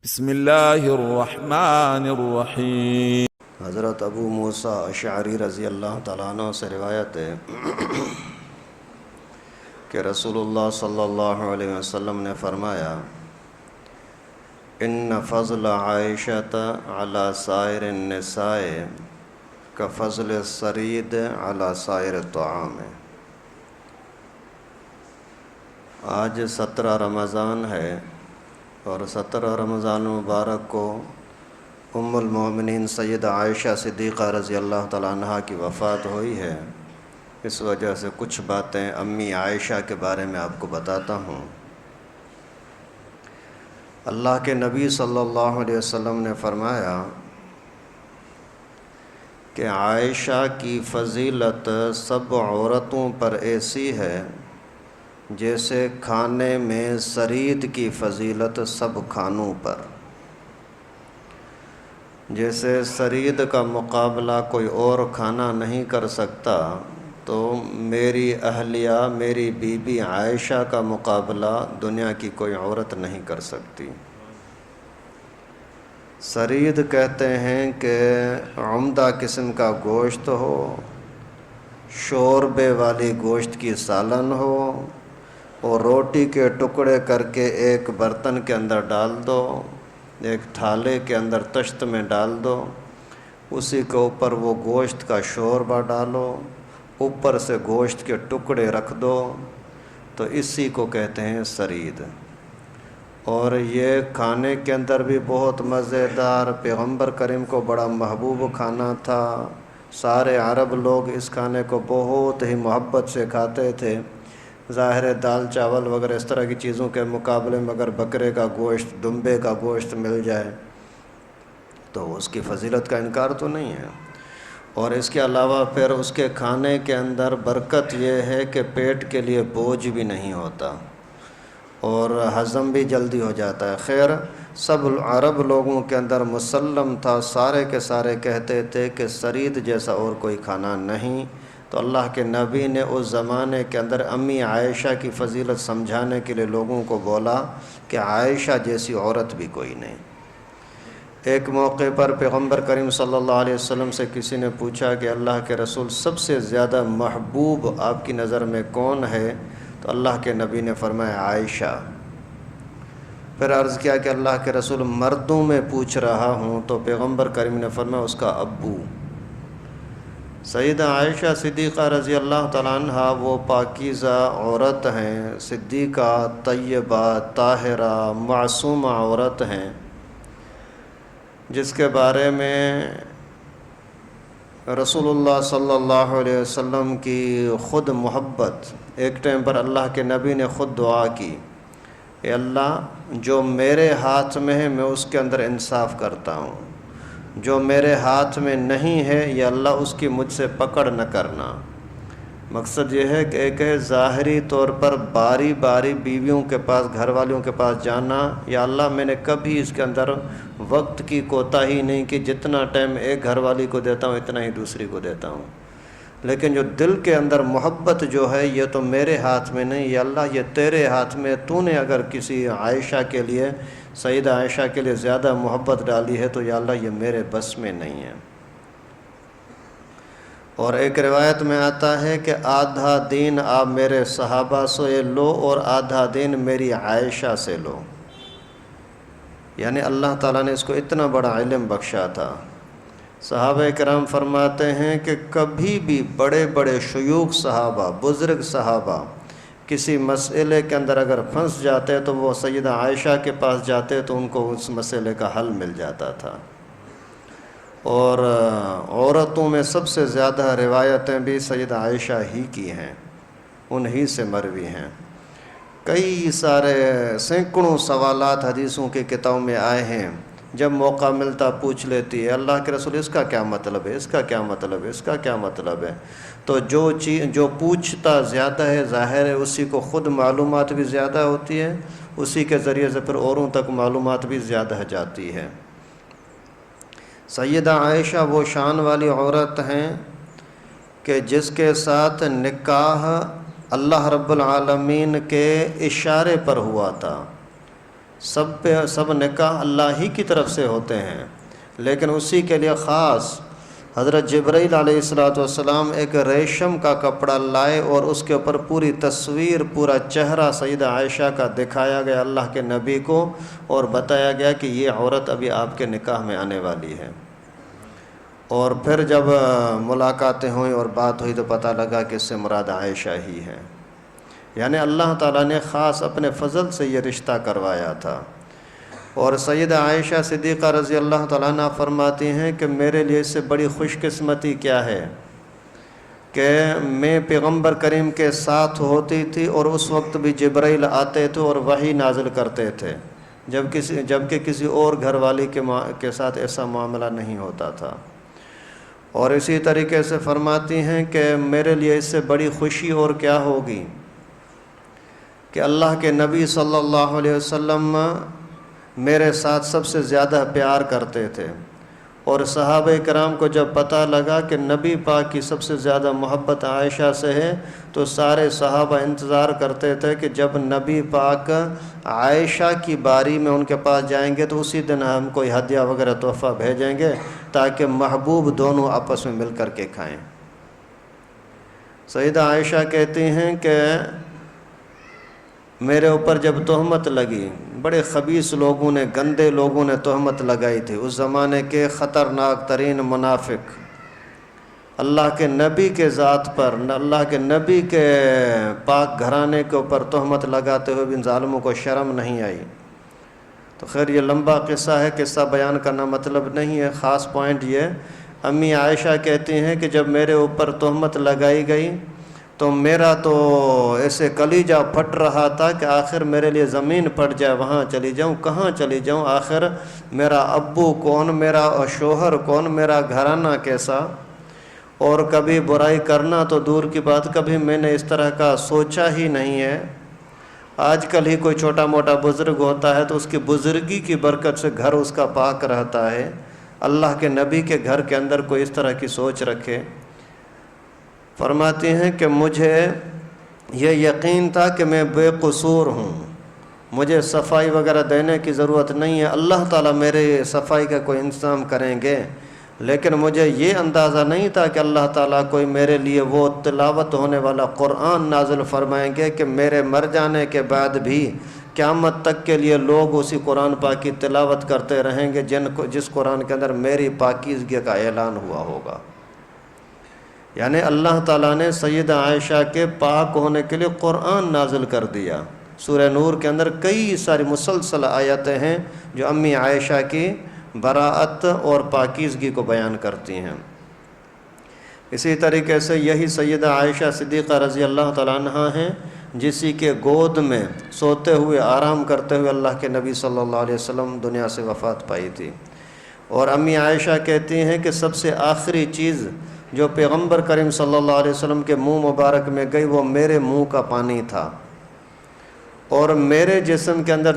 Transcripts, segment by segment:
بسم اللہ الرحمن الرحیم۔ حضرت ابو موسیٰ اشعری رضی اللہ تعالیٰ عنہ سے روایت ہے کہ رسول اللہ صلی اللہ علیہ وسلم نے فرمایا، ان فضل عائشۃ علی سائر النساء کفضل الثرید علی سائر الطعام۔ آج 17 رمضان ہے اور 17 رمضان مبارک کو ام المومنین سیدہ عائشہ صدیقہ رضی اللہ تعالیٰ عنہ کی وفات ہوئی ہے۔ اس وجہ سے کچھ باتیں امی عائشہ کے بارے میں آپ کو بتاتا ہوں۔ اللہ کے نبی صلی اللہ علیہ وسلم نے فرمایا کہ عائشہ کی فضیلت سب عورتوں پر ایسی ہے جیسے کھانے میں ثرید کی فضیلت سب کھانوں پر۔ جیسے ثرید کا مقابلہ کوئی اور کھانا نہیں کر سکتا، تو میری اہلیہ میری بی بی عائشہ کا مقابلہ دنیا کی کوئی عورت نہیں کر سکتی۔ ثرید کہتے ہیں کہ عمدہ قسم کا گوشت ہو، شوربے والی گوشت کی سالن ہو اور روٹی کے ٹکڑے کر کے ایک برتن کے اندر ڈال دو، ایک تھالے کے اندر تشت میں ڈال دو، اسی کے اوپر وہ گوشت کا شوربہ ڈالو، اوپر سے گوشت کے ٹکڑے رکھ دو، تو اسی کو کہتے ہیں ثرید۔ اور یہ کھانے کے اندر بھی بہت مزیدار، پیغمبر کریم کو بڑا محبوب کھانا تھا۔ سارے عرب لوگ اس کھانے کو بہت ہی محبت سے کھاتے تھے۔ ظاہر ہے دال چاول وغیرہ اس طرح کی چیزوں کے مقابلے میں اگر بکرے کا گوشت، دمبے کا گوشت مل جائے تو اس کی فضیلت کا انکار تو نہیں ہے۔ اور اس کے علاوہ پھر اس کے کھانے کے اندر برکت یہ ہے کہ پیٹ کے لیے بوجھ بھی نہیں ہوتا اور ہضم بھی جلدی ہو جاتا ہے۔ خیر، سب عرب لوگوں کے اندر مسلم تھا، سارے کے سارے کہتے تھے کہ ثرید جیسا اور کوئی کھانا نہیں۔ تو اللہ کے نبی نے اس زمانے کے اندر امی عائشہ کی فضیلت سمجھانے کے لیے لوگوں کو بولا کہ عائشہ جیسی عورت بھی کوئی نہیں۔ ایک موقع پر پیغمبر کریم صلی اللہ علیہ وسلم سے کسی نے پوچھا کہ اللہ کے رسول سب سے زیادہ محبوب آپ کی نظر میں کون ہے؟ تو اللہ کے نبی نے فرمایا عائشہ۔ پھر عرض کیا کہ اللہ کے رسول مردوں میں پوچھ رہا ہوں، تو پیغمبر کریم نے فرمایا اس کا ابو۔ سیدہ عائشہ صدیقہ رضی اللہ تعالیٰ عنہ وہ پاکیزہ عورت ہیں، صدیقہ، طیبہ، طاہرہ، معصومہ عورت ہیں، جس کے بارے میں رسول اللہ صلی اللہ علیہ وسلم کی خود محبت، ایک ٹائم پر اللہ کے نبی نے خود دعا کی، اے اللہ جو میرے ہاتھ میں ہے میں اس کے اندر انصاف کرتا ہوں، جو میرے ہاتھ میں نہیں ہے یا اللہ اس کی مجھ سے پکڑ نہ کرنا۔ مقصد یہ ہے کہ ایک ہے ظاہری طور پر باری باری بیویوں کے پاس، گھر والیوں کے پاس جانا، یا اللہ میں نے کبھی اس کے اندر وقت کی کوتاہی نہیں کہ جتنا ٹائم ایک گھر والی کو دیتا ہوں اتنا ہی دوسری کو دیتا ہوں، لیکن جو دل کے اندر محبت جو ہے یہ تو میرے ہاتھ میں نہیں، یا اللہ یہ تیرے ہاتھ میں، تو نے اگر کسی عائشہ کے لیے، سیدہ عائشہ کے لیے زیادہ محبت ڈالی ہے تو یا اللہ یہ میرے بس میں نہیں ہے۔ اور ایک روایت میں آتا ہے کہ آدھا دین آپ میرے صحابہ سے لو اور آدھا دین میری عائشہ سے لو، یعنی اللہ تعالیٰ نے اس کو اتنا بڑا علم بخشا تھا۔ صحابہ کرام فرماتے ہیں کہ کبھی بھی بڑے بڑے شیوخ صحابہ، بزرگ صحابہ کسی مسئلے کے اندر اگر پھنس جاتے تو وہ سیدہ عائشہ کے پاس جاتے تو ان کو اس مسئلے کا حل مل جاتا تھا۔ اور عورتوں میں سب سے زیادہ روایتیں بھی سیدہ عائشہ ہی کی ہیں، انہی سے مروی ہیں۔ کئی سارے سینکڑوں سوالات حدیثوں کی کتابوں میں آئے ہیں، جب موقع ملتا پوچھ لیتی ہے اللہ کے رسول اس کا کیا مطلب ہے، اس کا کیا مطلب ہے، اس کا کیا مطلب ہے۔ تو جو پوچھتا زیادہ ہے ظاہر ہے اسی کو خود معلومات بھی زیادہ ہوتی ہے، اسی کے ذریعے سے پھر اوروں تک معلومات بھی زیادہ جاتی ہے۔ سیدہ عائشہ وہ شان والی عورت ہیں کہ جس کے ساتھ نکاح اللہ رب العالمین کے اشارے پر ہوا تھا۔ سب نکاح اللہ ہی کی طرف سے ہوتے ہیں، لیکن اسی کے لیے خاص حضرت جبرائیل علیہ السلام ایک ریشم کا کپڑا لائے اور اس کے اوپر پوری تصویر، پورا چہرہ سیدہ عائشہ کا دکھایا گیا اللہ کے نبی کو، اور بتایا گیا کہ یہ عورت ابھی آپ کے نکاح میں آنے والی ہے۔ اور پھر جب ملاقاتیں ہوئیں اور بات ہوئی تو پتہ لگا کہ اس سے مراد عائشہ ہی ہے، یعنی اللہ تعالیٰ نے خاص اپنے فضل سے یہ رشتہ کروایا تھا۔ اور سیدہ عائشہ صدیقہ رضی اللہ تعالیٰ عنہ فرماتی ہیں کہ میرے لیے اس سے بڑی خوش قسمتی کیا ہے کہ میں پیغمبر کریم کے ساتھ ہوتی تھی اور اس وقت بھی جبرائیل آتے تھے اور وحی نازل کرتے تھے، جبکہ کسی اور گھر والی کے ساتھ ایسا معاملہ نہیں ہوتا تھا۔ اور اسی طریقے سے فرماتی ہیں کہ میرے لیے اس سے بڑی خوشی اور کیا ہوگی کہ اللہ کے نبی صلی اللہ علیہ وسلم میرے ساتھ سب سے زیادہ پیار کرتے تھے، اور صحابہ کرام کو جب پتہ لگا کہ نبی پاک کی سب سے زیادہ محبت عائشہ سے ہے تو سارے صحابہ انتظار کرتے تھے کہ جب نبی پاک عائشہ کی باری میں ان کے پاس جائیں گے تو اسی دن ہم کوئی ہدیہ وغیرہ تحفہ بھیجیں گے تاکہ محبوب دونوں آپس میں مل کر کے کھائیں۔ سیدہ عائشہ کہتی ہیں کہ میرے اوپر جب تہمت لگی، بڑے خبیث لوگوں نے، گندے لوگوں نے تہمت لگائی تھی، اس زمانے کے خطرناک ترین منافق اللہ کے نبی کے ذات پر، اللہ کے نبی کے پاک گھرانے کے اوپر تہمت لگاتے ہوئے ان ظالموں کو شرم نہیں آئی۔ تو خیر یہ لمبا قصہ ہے، قصہ بیان کرنا مطلب نہیں ہے، خاص پوائنٹ یہ امی عائشہ کہتی ہیں کہ جب میرے اوپر تہمت لگائی گئی تو میرا تو ایسے کلیجہ پھٹ رہا تھا کہ آخر میرے لیے زمین پڑ جائے، وہاں چلی جاؤں، کہاں چلی جاؤں، آخر میرا ابو کون، میرا شوہر کون، میرا گھرانہ کیسا۔ اور کبھی برائی کرنا تو دور کی بات، کبھی میں نے اس طرح کا سوچا ہی نہیں ہے۔ آج کل ہی کوئی چھوٹا موٹا بزرگ ہوتا ہے تو اس کی بزرگی کی برکت سے گھر اس کا پاک رہتا ہے، اللہ کے نبی کے گھر کے اندر کوئی اس طرح کی سوچ رکھے۔ فرماتی ہیں کہ مجھے یہ یقین تھا کہ میں بے قصور ہوں، مجھے صفائی وغیرہ دینے کی ضرورت نہیں ہے، اللہ تعالیٰ میرے صفائی کا کوئی انتظام کریں گے، لیکن مجھے یہ اندازہ نہیں تھا کہ اللہ تعالیٰ کوئی میرے لیے وہ تلاوت ہونے والا قرآن نازل فرمائیں گے کہ میرے مر جانے کے بعد بھی قیامت تک کے لیے لوگ اسی قرآن پاک کی تلاوت کرتے رہیں گے جس قرآن کے اندر میری پاکیزگی کا اعلان ہوا ہوگا۔ یعنی اللہ تعالیٰ نے سیدہ عائشہ کے پاک ہونے کے لیے قرآن نازل کر دیا۔ سورہ نور کے اندر کئی ساری مسلسل آیتیں ہیں جو امی عائشہ کی براءت اور پاکیزگی کو بیان کرتی ہیں۔ اسی طریقے سے یہی سیدہ عائشہ صدیقہ رضی اللہ تعالیٰ عنہ ہیں جسی کے گود میں سوتے ہوئے آرام کرتے ہوئے اللہ کے نبی صلی اللہ علیہ وسلم دنیا سے وفات پائی تھی۔ اور امی عائشہ کہتی ہیں کہ سب سے آخری چیز جو پیغمبر کریم صلی اللہ علیہ وسلم کے منہ مبارک میں گئی وہ میرے منہ کا پانی تھا، اور میرے جسم کے اندر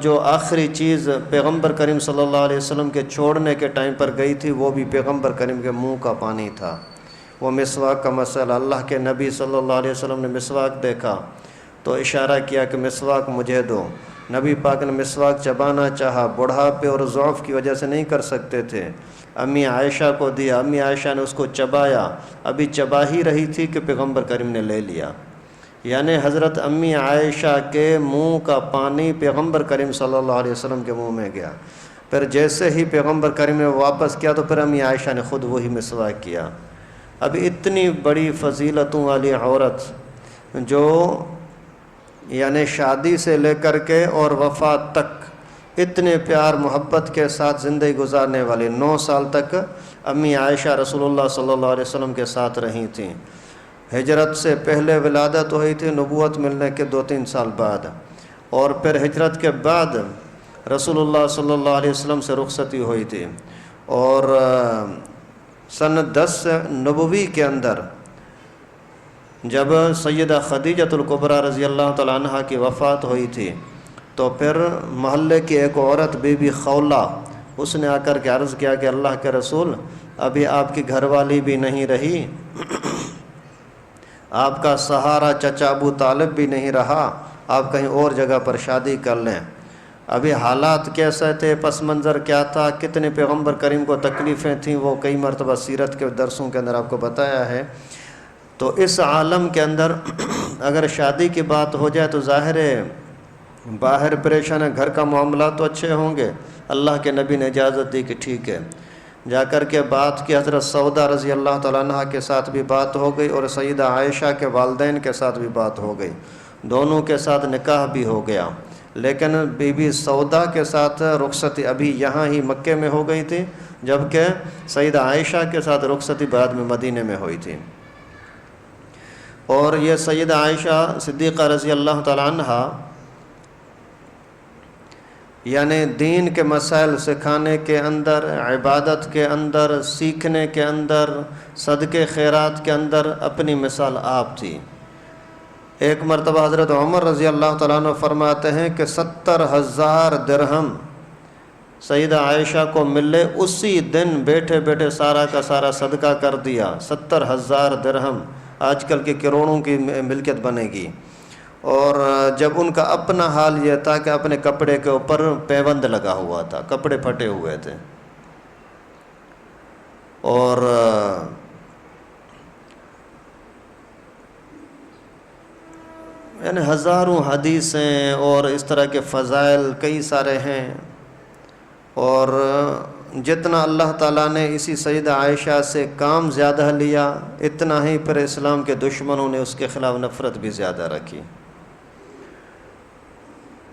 جو آخری چیز پیغمبر کریم صلی اللہ علیہ وسلم کے چھوڑنے کے ٹائم پر گئی تھی وہ بھی پیغمبر کریم کے منہ کا پانی تھا، وہ مسواک کا مسئلہ۔ اللہ کے نبی صلی اللہ علیہ وسلم نے مسواک دیکھا تو اشارہ کیا کہ مسواک مجھے دو، نبی پاک نے مسواک چبانا چاہا، بڑھاپے اور ضعف کی وجہ سے نہیں کر سکتے تھے، امی عائشہ کو دیا، امی عائشہ نے اس کو چبایا، ابھی چبا ہی رہی تھی کہ پیغمبر کریم نے لے لیا۔ یعنی حضرت امی عائشہ کے منہ کا پانی پیغمبر کریم صلی اللہ علیہ وسلم کے منہ میں گیا، پھر جیسے ہی پیغمبر کریم نے واپس کیا تو پھر امی عائشہ نے خود وہی مسواک کیا۔ اب اتنی بڑی فضیلتوں والی عورت جو یعنی شادی سے لے کر کے اور وفات تک اتنے پیار محبت کے ساتھ زندگی گزارنے والی، 9 سال تک امی عائشہ رسول اللہ صلی اللہ علیہ وسلم کے ساتھ رہی تھیں۔ ہجرت سے پہلے ولادت ہوئی تھی، نبوت ملنے کے 2-3 سال بعد، اور پھر ہجرت کے بعد رسول اللہ صلی اللہ علیہ وسلم سے رخصتی ہوئی تھی، اور سن 10 نبوی کے اندر جب سیدہ خدیجۃ الکبریٰ رضی اللہ تعالیٰ عنہ کی وفات ہوئی تھی تو پھر محلے کی ایک عورت بی بی خولہ، اس نے آ کر کے عرض کیا کہ اللہ کے رسول ابھی آپ کی گھر والی بھی نہیں رہی، آپ کا سہارا چچا ابو طالب بھی نہیں رہا، آپ کہیں اور جگہ پر شادی کر لیں۔ ابھی حالات کیسے تھے، پس منظر کیا تھا، کتنے پیغمبر کریم کو تکلیفیں تھیں، وہ کئی مرتبہ سیرت کے درسوں کے اندر آپ کو بتایا ہے۔ تو اس عالم کے اندر اگر شادی کی بات ہو جائے تو ظاہر ہے باہر پریشان ہے، گھر کا معاملات تو اچھے ہوں گے۔ اللہ کے نبی نے اجازت دی کہ ٹھیک ہے، جا کر کے بات کی، حضرت سودا رضی اللہ تعالیٰ عنہ کے ساتھ بھی بات ہو گئی اور سیدہ عائشہ کے والدین کے ساتھ بھی بات ہو گئی، دونوں کے ساتھ نکاح بھی ہو گیا۔ لیکن بی بی سودا کے ساتھ رخصتی ابھی یہاں ہی مکے میں ہو گئی تھی، جبکہ سیدہ عائشہ کے ساتھ رخصتی بعد میں مدینے میں ہوئی تھی۔ اور یہ سیدہ عائشہ صدیقہ رضی اللہ تعالیٰ عنہ یعنی دین کے مسائل سکھانے کے اندر، عبادت کے اندر، سیکھنے کے اندر، صدقے خیرات کے اندر اپنی مثال آپ تھی۔ ایک مرتبہ حضرت عمر رضی اللہ تعالیٰ عنہ فرماتے ہیں کہ 70,000 درہم سیدہ عائشہ کو ملے، اسی دن بیٹھے بیٹھے سارا کا سارا صدقہ کر دیا۔ 70,000 درہم آج کل کے کروڑوں کی ملکیت بنے گی۔ اور جب ان کا اپنا حال یہ تھا کہ اپنے کپڑے کے اوپر پیوند لگا ہوا تھا، کپڑے پھٹے ہوئے تھے، اور یعنی ہزاروں حدیثیں اور اس طرح کے فضائل کئی سارے ہیں۔ اور جتنا اللہ تعالیٰ نے اسی سیدہ عائشہ سے کام زیادہ لیا، اتنا ہی پھر اسلام کے دشمنوں نے اس کے خلاف نفرت بھی زیادہ رکھی۔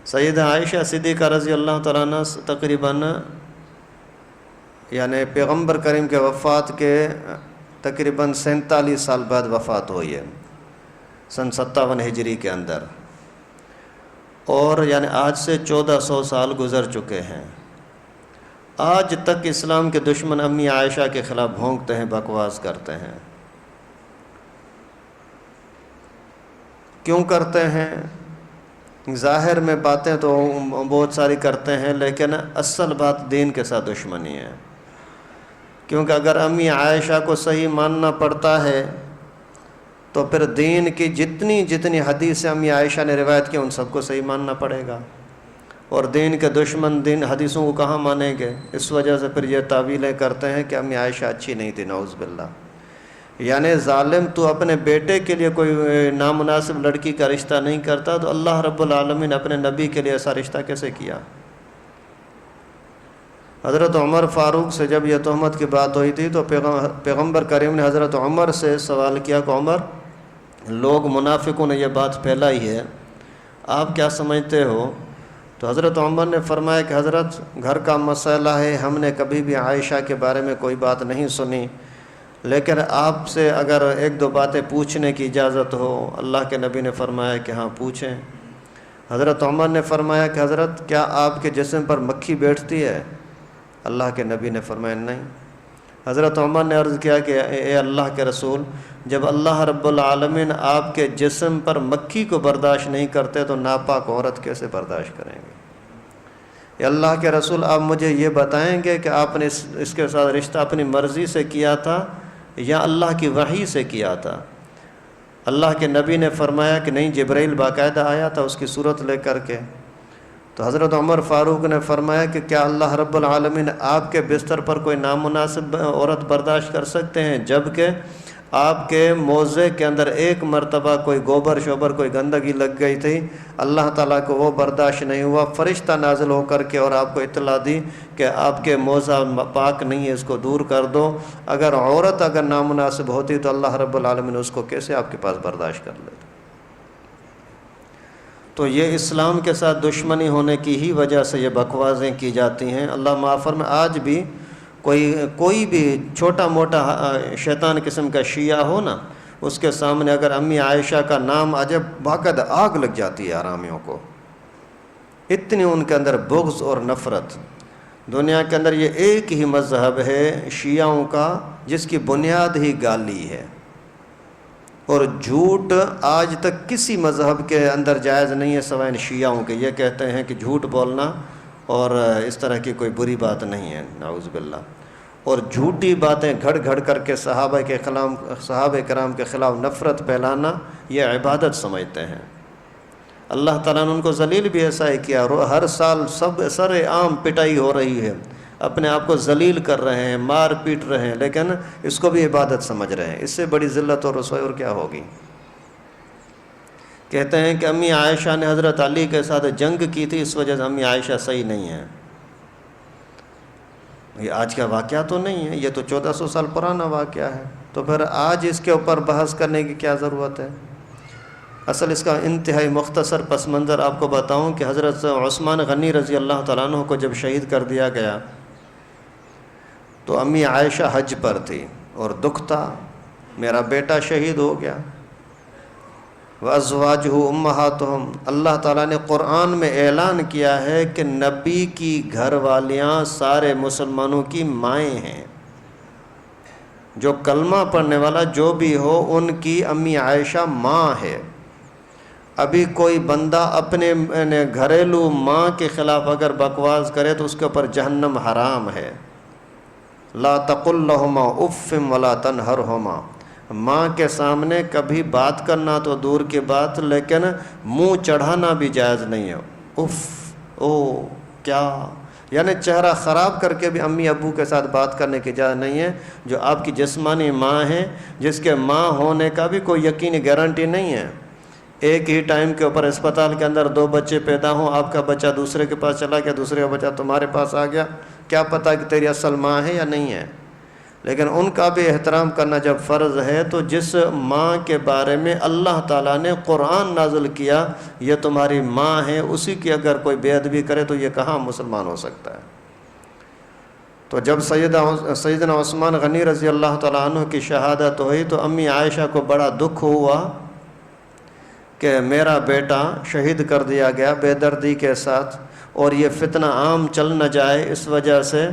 سیدہ عائشہ صدیقہ رضی اللہ تعالیٰ عنہ تقریباً یعنی پیغمبر کریم کے وفات کے تقریباً 47 سال بعد وفات ہوئی ہے، سن 57 ہجری کے اندر، اور یعنی آج سے 1400 سال گزر چکے ہیں۔ آج تک اسلام کے دشمن امی عائشہ کے خلاف بھونکتے ہیں، بکواس کرتے ہیں۔ کیوں کرتے ہیں؟ ظاہر میں باتیں تو بہت ساری کرتے ہیں، لیکن اصل بات دین کے ساتھ دشمنی ہے۔ کیونکہ اگر امی عائشہ کو صحیح ماننا پڑتا ہے تو پھر دین کی جتنی حدیثیں امی عائشہ نے روایت کی ان سب کو صحیح ماننا پڑے گا، اور دین کے دشمن دین حدیثوں کو کہاں مانیں گے؟ اس وجہ سے پھر یہ تعویلیں کرتے ہیں کہ امی عائشہ اچھی نہیں تھی، نعوذ باللہ۔ یعنی ظالم تو اپنے بیٹے کے لیے کوئی نامناسب لڑکی کا رشتہ نہیں کرتا، تو اللہ رب العالمین نے اپنے نبی کے لیے ایسا رشتہ کیسے کیا؟ حضرت عمر فاروق سے جب یہ تہمت کی بات ہوئی تھی تو پیغمبر کریم نے حضرت عمر سے سوال کیا کہ عمر، لوگ منافقوں نے یہ بات پھیلائی ہے، آپ کیا سمجھتے ہو؟ تو حضرت عمر نے فرمایا کہ حضرت گھر کا مسئلہ ہے، ہم نے کبھی بھی عائشہ کے بارے میں کوئی بات نہیں سنی، لیکن آپ سے اگر ایک دو باتیں پوچھنے کی اجازت ہو۔ اللہ کے نبی نے فرمایا کہ ہاں پوچھیں۔ حضرت عمر نے فرمایا کہ حضرت کیا آپ کے جسم پر مکھی بیٹھتی ہے؟ اللہ کے نبی نے فرمایا نہیں۔ حضرت عمر نے عرض کیا کہ اے اللہ کے رسول، جب اللہ رب العالمین آپ کے جسم پر مکھی کو برداشت نہیں کرتے تو ناپاک عورت کیسے برداشت کریں گے؟ اے اللہ کے رسول، آپ مجھے یہ بتائیں گے کہ آپ نے اس کے ساتھ رشتہ اپنی مرضی سے کیا تھا یا اللہ کی وحی سے کیا تھا؟ اللہ کے نبی نے فرمایا کہ نہیں، جبرائیل باقاعدہ آیا تھا اس کی صورت لے کر کے۔ تو حضرت عمر فاروق نے فرمایا کہ کیا اللہ رب العالمین آپ کے بستر پر کوئی نامناسب عورت برداشت کر سکتے ہیں، جبکہ آپ کے موضع کے اندر ایک مرتبہ کوئی گوبر شوبر کوئی گندگی لگ گئی تھی، اللہ تعالیٰ کو وہ برداشت نہیں ہوا، فرشتہ نازل ہو کر کے اور آپ کو اطلاع دی کہ آپ کے موضع پاک نہیں ہے، اس کو دور کر دو۔ اگر عورت اگر نامناسب ہوتی تو اللہ رب العالمین اس کو کیسے آپ کے پاس برداشت کر لیتے؟ تو یہ اسلام کے ساتھ دشمنی ہونے کی ہی وجہ سے یہ بکوازیں کی جاتی ہیں۔ اللہ معاف فرمائے، آج بھی کوئی بھی چھوٹا موٹا شیطان قسم کا شیعہ ہو نا، اس کے سامنے اگر امی عائشہ کا نام عجب باقاعدہ آگ لگ جاتی ہے حرامیوں کو، اتنی ان کے اندر بغض اور نفرت۔ دنیا کے اندر یہ ایک ہی مذہب ہے شیعوں کا جس کی بنیاد ہی گالی ہے، اور جھوٹ آج تک کسی مذہب کے اندر جائز نہیں ہے سوائے شیعوں کے۔ یہ کہتے ہیں کہ جھوٹ بولنا اور اس طرح کی کوئی بری بات نہیں ہے، نعوذ باللہ، اور جھوٹی باتیں گھڑ گھڑ کر کے صحابہ کرام کے خلاف نفرت پھیلانا یہ عبادت سمجھتے ہیں۔ اللہ تعالیٰ نے ان کو ذلیل بھی ایسا ہی کیا. ہر سال سب سر عام پٹائی ہو رہی ہے، اپنے آپ کو ذلیل کر رہے ہیں، مار پیٹ رہے ہیں، لیکن اس کو بھی عبادت سمجھ رہے ہیں. اس سے بڑی ذلت اور رسوائی اور کیا ہوگی. کہتے ہیں کہ امی عائشہ نے حضرت علی کے ساتھ جنگ کی تھی، اس وجہ سے امی عائشہ صحیح نہیں ہیں. یہ آج کا واقعہ تو نہیں ہے، یہ تو 1400 سال پرانا واقعہ ہے. تو پھر آج اس کے اوپر بحث کرنے کی کیا ضرورت ہے. اصل اس کا انتہائی مختصر پس منظر آپ کو بتاؤں کہ حضرت عثمان غنی رضی اللہ تعالیٰ عنہ کو جب شہید کر دیا گیا تو امی عائشہ حج پر تھی اور دکھ تھا، میرا بیٹا شہید ہو گیا. وَأَزْوَاجُهُ أُمَّهَاتُهُمْ، اللہ تعالیٰ نے قرآن میں اعلان کیا ہے کہ نبی کی گھر والیاں سارے مسلمانوں کی مائیں ہیں. جو کلمہ پڑھنے والا جو بھی ہو ان کی امی عائشہ ماں ہے. ابھی کوئی بندہ اپنے گھریلو ماں کے خلاف اگر بکواس کرے تو اس کے اوپر جہنم حرام ہے. لا تقل لهما اف ولا تنہرهما، ماں کے سامنے کبھی بات کرنا تو دور کی بات، لیکن منہ چڑھانا بھی جائز نہیں ہے. اف، او، کیا، یعنی چہرہ خراب کر کے بھی امی ابو کے ساتھ بات کرنے کی اجازت نہیں ہے. جو آپ کی جسمانی ماں ہے، جس کے ماں ہونے کا بھی کوئی یقینی گارنٹی نہیں ہے. ایک ہی ٹائم کے اوپر اسپتال کے اندر 2 بچے پیدا ہوں، آپ کا بچہ دوسرے کے پاس چلا گیا، دوسرے کا بچہ تمہارے پاس آ گیا، کیا پتہ کہ تیری اصل ماں ہے یا نہیں ہے. لیکن ان کا بھی احترام کرنا جب فرض ہے تو جس ماں کے بارے میں اللہ تعالیٰ نے قرآن نازل کیا یہ تمہاری ماں ہے، اسی کی اگر کوئی بے ادبی کرے تو یہ کہاں مسلمان ہو سکتا ہے. تو جب سیدنا عثمان غنی رضی اللہ تعالیٰ عنہ کی شہادت ہوئی تو امی عائشہ کو بڑا دکھ ہوا کہ میرا بیٹا شہید کر دیا گیا بے دردی کے ساتھ، اور یہ فتنہ عام چل نہ جائے، اس وجہ سے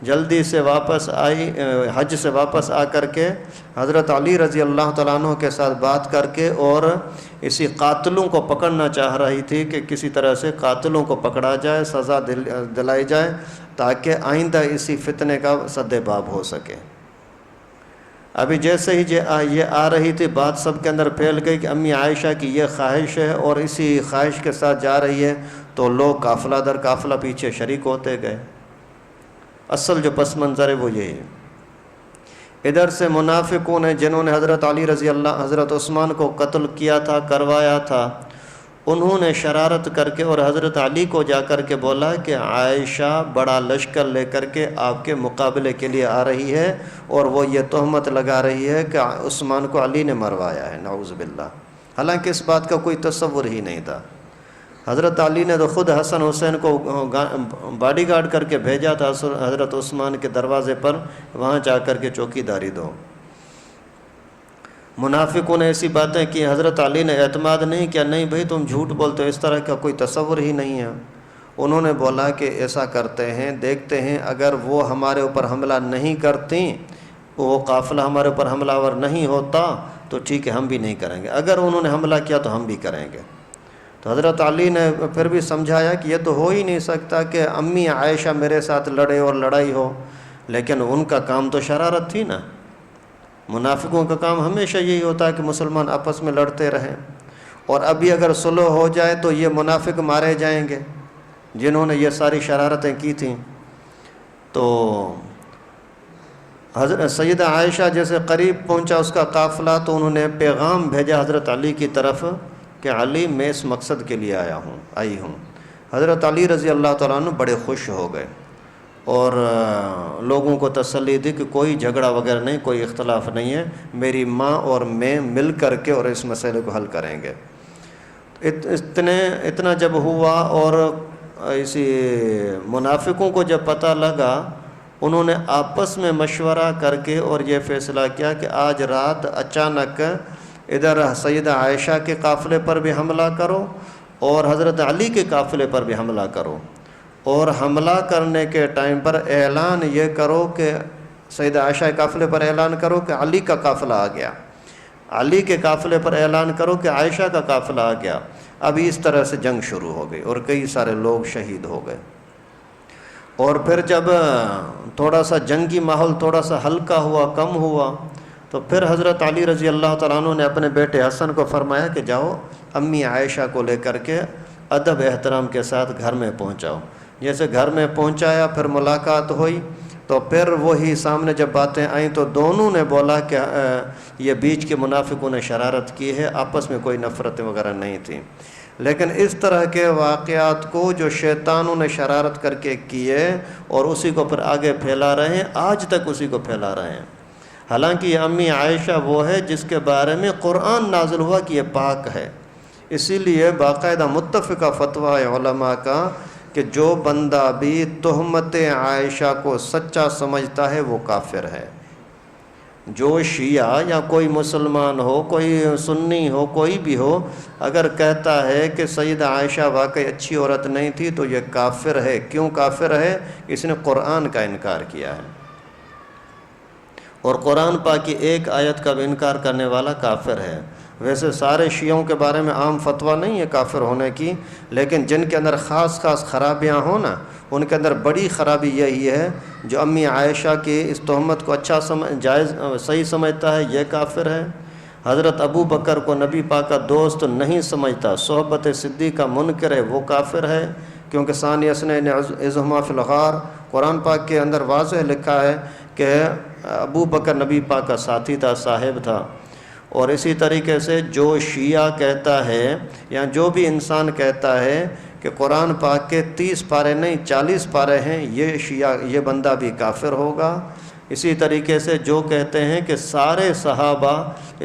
جلدی سے واپس آئی، حج سے واپس آ کر کے حضرت علی رضی اللہ تعالیٰ عنہ کے ساتھ بات کر کے اور اسی قاتلوں کو پکڑنا چاہ رہی تھی کہ کسی طرح سے قاتلوں کو پکڑا جائے، سزا دلائی جائے تاکہ آئندہ اسی فتنے کا سد باب ہو سکے. ابھی جیسے ہی یہ آ رہی تھی بات سب کے اندر پھیل گئی کہ امی عائشہ کی یہ خواہش ہے اور اسی خواہش کے ساتھ جا رہی ہے، تو لوگ قافلہ در قافلہ پیچھے شریک ہوتے گئے. اصل جو پس منظر ہے وہ یہی ہے. ادھر سے منافقون ہیں جنہوں نے حضرت عثمان کو قتل کیا تھا، کروایا تھا، انہوں نے شرارت کر کے اور حضرت علی کو جا کر کے بولا کہ عائشہ بڑا لشکر لے کر کے آپ کے مقابلے کے لیے آ رہی ہے اور وہ یہ تہمت لگا رہی ہے کہ عثمان کو علی نے مروایا ہے، نعوذ باللہ. حالانکہ اس بات کا کوئی تصور ہی نہیں تھا. حضرت علی نے تو خود حسن حسین کو باڈی گارڈ کر کے بھیجا تھا حضرت عثمان کے دروازے پر، وہاں جا کر کے چوکی داری دو. منافقوں نے ایسی باتیں کی، حضرت علی نے اعتماد نہیں کیا، نہیں بھائی تم جھوٹ بولتے ہو، اس طرح کا کوئی تصور ہی نہیں ہے. انہوں نے بولا کہ ایسا کرتے ہیں، دیکھتے ہیں اگر وہ ہمارے اوپر حملہ نہیں کرتی، وہ قافلہ ہمارے اوپر حملہ آور نہیں ہوتا تو ٹھیک ہے ہم بھی نہیں کریں گے، اگر انہوں نے حملہ کیا تو ہم بھی کریں گے. تو حضرت علی نے پھر بھی سمجھایا کہ یہ تو ہو ہی نہیں سکتا کہ امی عائشہ میرے ساتھ لڑے اور لڑائی ہو، لیکن ان کا کام تو شرارت تھی نا. منافقوں کا کام ہمیشہ یہی ہوتا ہے کہ مسلمان آپس میں لڑتے رہیں، اور ابھی اگر صلح ہو جائے تو یہ منافق مارے جائیں گے جنہوں نے یہ ساری شرارتیں کی تھیں. تو حضرت سیدہ عائشہ جیسے قریب پہنچا اس کا قافلہ تو انہوں نے پیغام بھیجا حضرت علی کی طرف کہ علی میں اس مقصد کے لیے آئی ہوں. حضرت علی رضی اللہ تعالیٰ عنہ بڑے خوش ہو گئے اور لوگوں کو تسلی دی کہ کوئی جھگڑا وغیرہ نہیں، کوئی اختلاف نہیں ہے، میری ماں اور میں مل کر کے اور اس مسئلے کو حل کریں گے. اتنا جب ہوا اور اسی منافقوں کو جب پتہ لگا، انہوں نے آپس میں مشورہ کر کے اور یہ فیصلہ کیا کہ آج رات اچانک ادھر سیدہ عائشہ کے قافلے پر بھی حملہ کرو اور حضرت علی کے قافلے پر بھی حملہ کرو، اور حملہ کرنے کے ٹائم پر اعلان یہ کرو کہ سیدہ عائشہ کے قافلے پر اعلان کرو کہ علی کا قافلہ آ گیا، علی کے قافلے پر اعلان کرو کہ عائشہ کا قافلہ آ گیا. ابھی اس طرح سے جنگ شروع ہو گئی اور کئی سارے لوگ شہید ہو گئے. اور پھر جب تھوڑا سا جنگی ماحول تھوڑا سا ہلکا ہوا، کم ہوا، تو پھر حضرت علی رضی اللہ تعالیٰ عنہ نے اپنے بیٹے حسن کو فرمایا کہ جاؤ امی عائشہ کو لے کر کے ادب احترام کے ساتھ گھر میں پہنچاؤ۔ جیسے گھر میں پہنچایا، پھر ملاقات ہوئی، تو پھر وہی سامنے جب باتیں آئیں تو دونوں نے بولا کہ یہ بیچ کے منافقوں نے شرارت کی ہے، آپس میں کوئی نفرتیں وغیرہ نہیں تھیں۔ لیکن اس طرح کے واقعات کو جو شیطانوں نے شرارت کر کے کیے اور اسی کو پھر آگے پھیلا رہے ہیں، آج تک اسی کو پھیلا رہے ہیں۔ حالانکہ یہ امی عائشہ وہ ہے جس کے بارے میں قرآن نازل ہوا کہ یہ پاک ہے، اسی لیے باقاعدہ متفقہ فتویٰ علماء کا کہ جو بندہ بھی تہمت عائشہ کو سچا سمجھتا ہے وہ کافر ہے۔ جو شیعہ یا کوئی مسلمان ہو، کوئی سنی ہو، کوئی بھی ہو، اگر کہتا ہے کہ سیدہ عائشہ واقعی اچھی عورت نہیں تھی تو یہ کافر ہے۔ کیوں کافر ہے؟ اس نے قرآن کا انکار کیا ہے، اور قرآن پاک کی ایک آیت کا بھی انکار کرنے والا کافر ہے۔ ویسے سارے شیعوں کے بارے میں عام فتویٰ نہیں ہے کافر ہونے کی، لیکن جن کے اندر خاص خرابیاں ہوں نا، ان کے اندر بڑی خرابی یہی ہے جو امی عائشہ کی اس تہمت کو اچھا صحیح سمجھتا ہے، یہ کافر ہے۔ حضرت ابو بکر کو نبی پاک کا دوست نہیں سمجھتا، صحبت صدیقہ منکر ہے، وہ کافر ہے، کیونکہ ثانی اثنین اذ ہما فی الغار قرآن پاک کے اندر واضح لکھا ہے کہ ابو بکر نبی پاک کا ساتھی تھا، صاحب تھا۔ اور اسی طریقے سے جو شیعہ کہتا ہے یا جو بھی انسان کہتا ہے کہ قرآن پاک کے 30 پارے نہیں 40 پارے ہیں، یہ بندہ بھی کافر ہوگا۔ اسی طریقے سے جو کہتے ہیں کہ سارے صحابہ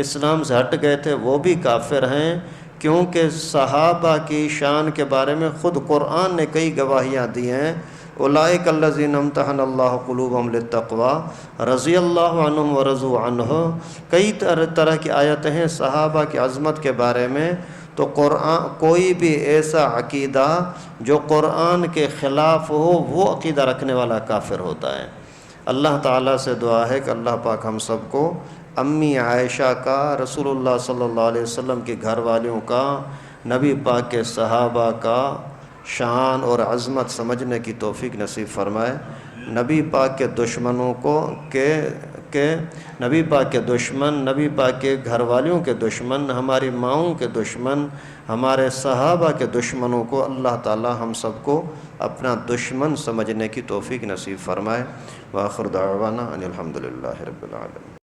اسلام سے ہٹ گئے تھے، وہ بھی کافر ہیں، کیونکہ صحابہ کی شان کے بارے میں خود قرآن نے کئی گواہیاں دی ہیں۔ اولئک الذین امتحن اللہ قلوبہم للتقوی رضی اللہ عنہم ورضوا عنہ، کئی طرح کی آیتیں ہیں صحابہ کی عظمت کے بارے میں۔ تو قرآن کوئی بھی ایسا عقیدہ جو قرآن کے خلاف ہو، وہ عقیدہ رکھنے والا کافر ہوتا ہے۔ اللہ تعالیٰ سے دعا ہے کہ اللہ پاک ہم سب کو امی عائشہ کا، رسول اللہ صلی اللہ علیہ وسلم کے گھر والوں کا، نبی پاک کے صحابہ کا شان اور عظمت سمجھنے کی توفیق نصیب فرمائے۔ نبی پاک کے دشمنوں کو نبی پاک کے دشمن، نبی پاک کے گھر والوں کے دشمن، ہماری ماؤں کے دشمن، ہمارے صحابہ کے دشمنوں کو اللہ تعالی ہم سب کو اپنا دشمن سمجھنے کی توفیق نصیب فرمائے۔ وآخر دعوانا ان الحمدللہ رب العالمین۔